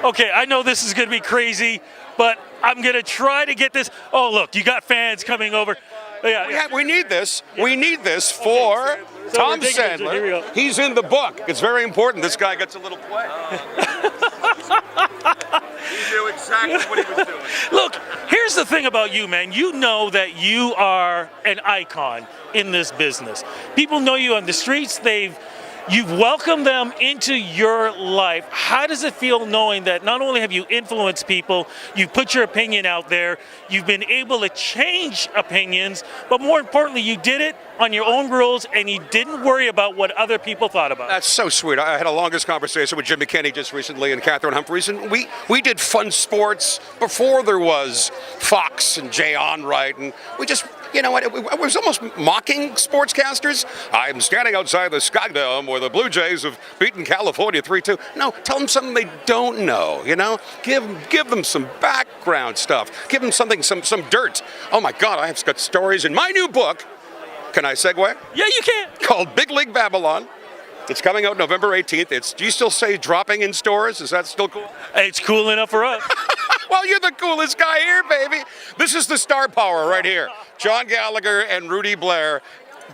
Okay, I know this is going to be crazy, but I'm going to try to get this. Oh, look, you got fans coming over. Yeah, we need this. We need this for Tom Sandler. He's in the book. It's very important. This guy gets a little play. He knew exactly what he was doing. Look, here's the thing about you, man. You know that you are an icon in this business. People know you on the streets. You've welcomed them into your life. How does it feel knowing that not only have you influenced people, you've put your opinion out there, you've been able to change opinions, but more importantly, you did it on your own rules and you didn't worry about what other people thought about it? That's so sweet. I had a longest conversation with Jim McKinney just recently and Catherine Humphreys, and we did fun sports before there was Fox and Jay Onright, and we just, you know what, it was almost mocking sportscasters. I'm standing outside the Sky Dome where the Blue Jays have beaten California 3-2. No, tell them something they don't know, you know? Give them some background stuff. Give them something, some dirt. Oh my God, I've got stories in my new book. Can I segue? Yeah, you can. Called Big League Babble On. It's coming out November 18th. Do you still say dropping in stores? Is that still cool? It's cool enough for us. Well, you're the coolest guy here, baby. This is the star power right here. John Gallagher and Rudy Blair.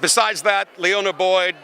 Besides that, Leona Boyd,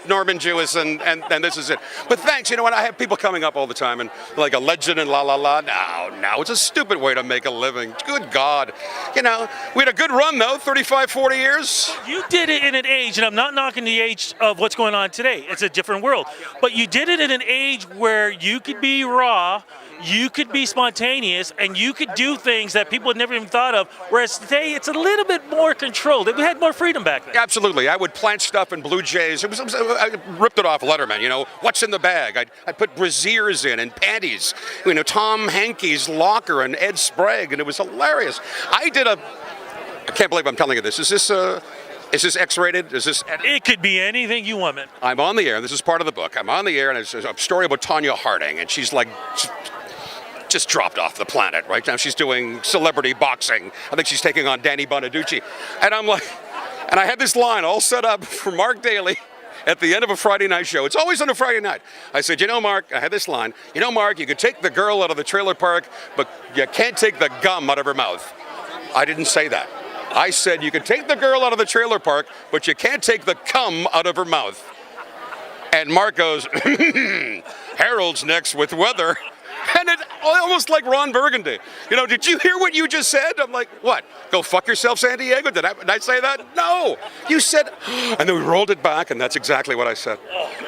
Norman Jewison, and this is it. But thanks, you know what, I have people coming up all the time and like a legend and la la la. No, it's a stupid way to make a living. Good God. You know, we had a good run though, 35, 40 years. You did it in an age, and I'm not knocking the age of what's going on today. It's a different world. But you did it in an age where you could be raw, you could be spontaneous, and you could do things that people had never even thought of, whereas today it's a little bit more controlled. We had more freedom back then. Absolutely. I would plant stuff in Blue Jays. I ripped it off Letterman, you know, what's in the bag? I'd put brassieres in and panties, you know, Tom Hankey's locker and Ed Sprague, and it was hilarious. I can't believe I'm telling you this. Is this X-rated? Is this edited? It could be anything you want, man. I'm on the air, and this is part of the book. I'm on the air, and it's a story about Tonya Harding, and she's like just dropped off the planet. Right now she's doing celebrity boxing. I think she's taking on Danny Bonaducci. And I'm like, and I had this line all set up for Mark Daly at the end of a Friday night show. It's always on a Friday night. I said, you know, Mark, I had this line, you know, Mark, you could take the girl out of the trailer park, but you can't take the gum out of her mouth. I didn't say that. I said you could take the girl out of the trailer park, but you can't take the cum out of her mouth. And Mark goes, Harold's next with weather. And it almost like Ron Burgundy. You know, did you hear what you just said? I'm like, what? Go fuck yourself, San Diego? Did I say that? No. You said, and then we rolled it back, and that's exactly what I said.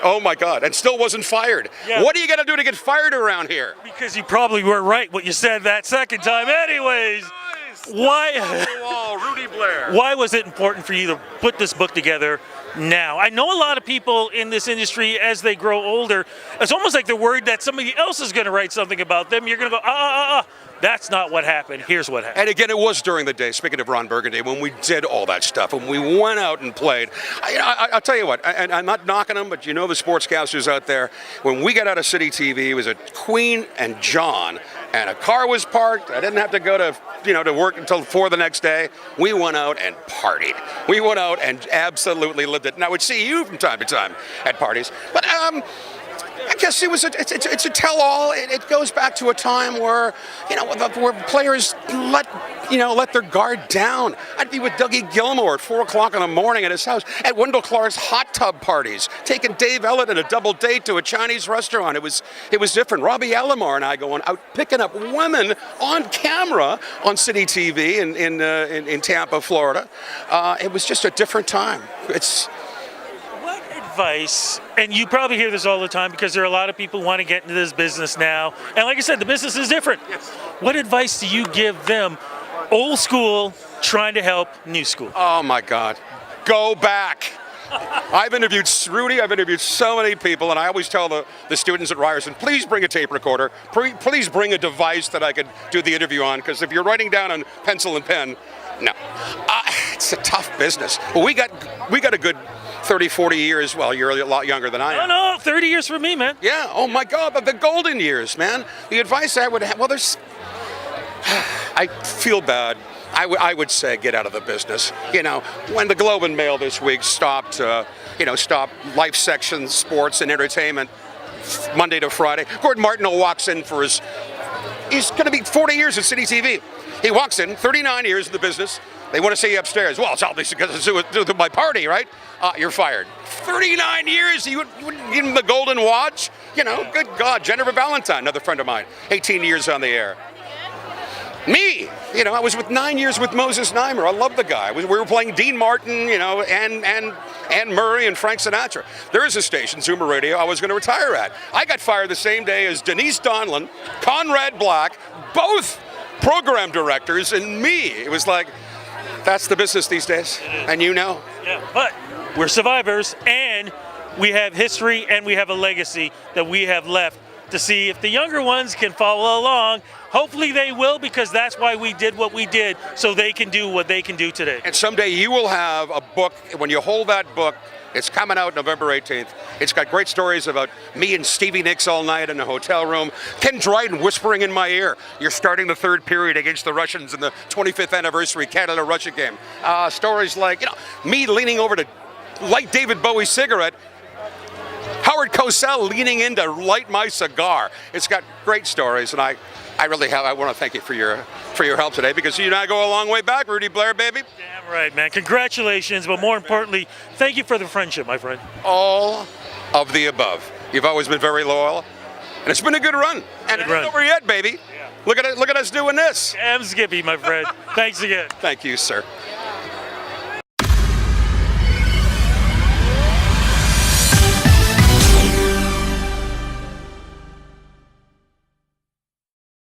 Oh my God, and still wasn't fired. Yeah. What are you gonna do to get fired around here? Because you probably were right what you said that second time anyways. Why? Rudy Blair. Why was it important for you to put this book together now? I know a lot of people in this industry, as they grow older, it's almost like they're worried that somebody else is going to write something about them. You're going to go, that's not what happened. Here's what happened. And again, it was during the day, speaking of Ron Burgundy, when we did all that stuff, and we went out and played. I'll tell you what, and I'm not knocking them, but you know the sportscasters out there, when we got out of City TV, it was a Queen and John, and a car was parked. I didn't have to go to work until 4 the next day. We went out and partied. We went out and absolutely lived it. And I would see you from time to time at parties. But I guess it's a tell-all. It goes back to a time where, where players let their guard down. I'd be with Dougie Gilmore at 4 o'clock in the morning at his house at Wendell Clark's hot tub parties, taking Dave Ellett in a double date to a Chinese restaurant. It was different. Robbie Alomar and I going out picking up women on camera on City TV in Tampa, Florida. It was just a different time. What advice, and you probably hear this all the time because there are a lot of people who want to get into this business now, and like I said, the business is different. Yes. What advice do you give them, old school, trying to help new school? Oh my God, go back. I've interviewed Rudy, I've interviewed so many people, and I always tell the students at Ryerson, please bring a tape recorder, please bring a device that I could do the interview on, because if you're writing down on pencil and pen, no. It's a tough business. Well, we got a good 30, 40 years. Well, you're a lot younger than I am. No, 30 years for me, man. Yeah, oh my God, but the golden years, man. The advice I would have, I feel bad. I would say get out of the business. When the Globe and Mail this week stopped life section, sports and entertainment, Monday to Friday. Gordon Martineau walks in for he's going to be 40 years at City TV. He walks in, 39 years in the business. They want to see you upstairs. Well, it's obviously because it's with my party, right? You're fired. 39 years, you wouldn't give him the golden watch? You know, good God. Jennifer Valentine, another friend of mine, 18 years on the air. Me, you know, I was with 9 years with Moses Neimer. I love the guy. We were playing Dean Martin, you know, and Anne Murray and Frank Sinatra. There is a station, Zoomer Radio, I was going to retire at. I got fired the same day as Denise Donlin, Conrad Black, both program directors, and me. It was like, that's the business these days, and you know. Yeah, but we're survivors, and we have history, and we have a legacy that we have left to see if the younger ones can follow along. Hopefully they will, because that's why we did what we did, so they can do what they can do today. And someday you will have a book. When you hold that book, it's coming out November 18th. It's got great stories about me and Stevie Nicks all night in a hotel room. Ken Dryden whispering in my ear, you're starting the third period against the Russians in the 25th anniversary Canada-Russia game. Stories like, you know, me leaning over to light David Bowie's cigarette, Howard Cosell leaning in to light my cigar. It's got great stories, and I really have. I want to thank you for your help today, because you and I go a long way back, Rudy, Blair, baby. Damn right, man. Congratulations, but more importantly, thank you for the friendship, my friend. All of the above. You've always been very loyal, and it's been a good run. And it's not over yet, baby. Yeah. Look at us doing this. Damn Skippy, my friend. Thanks again. Thank you, sir.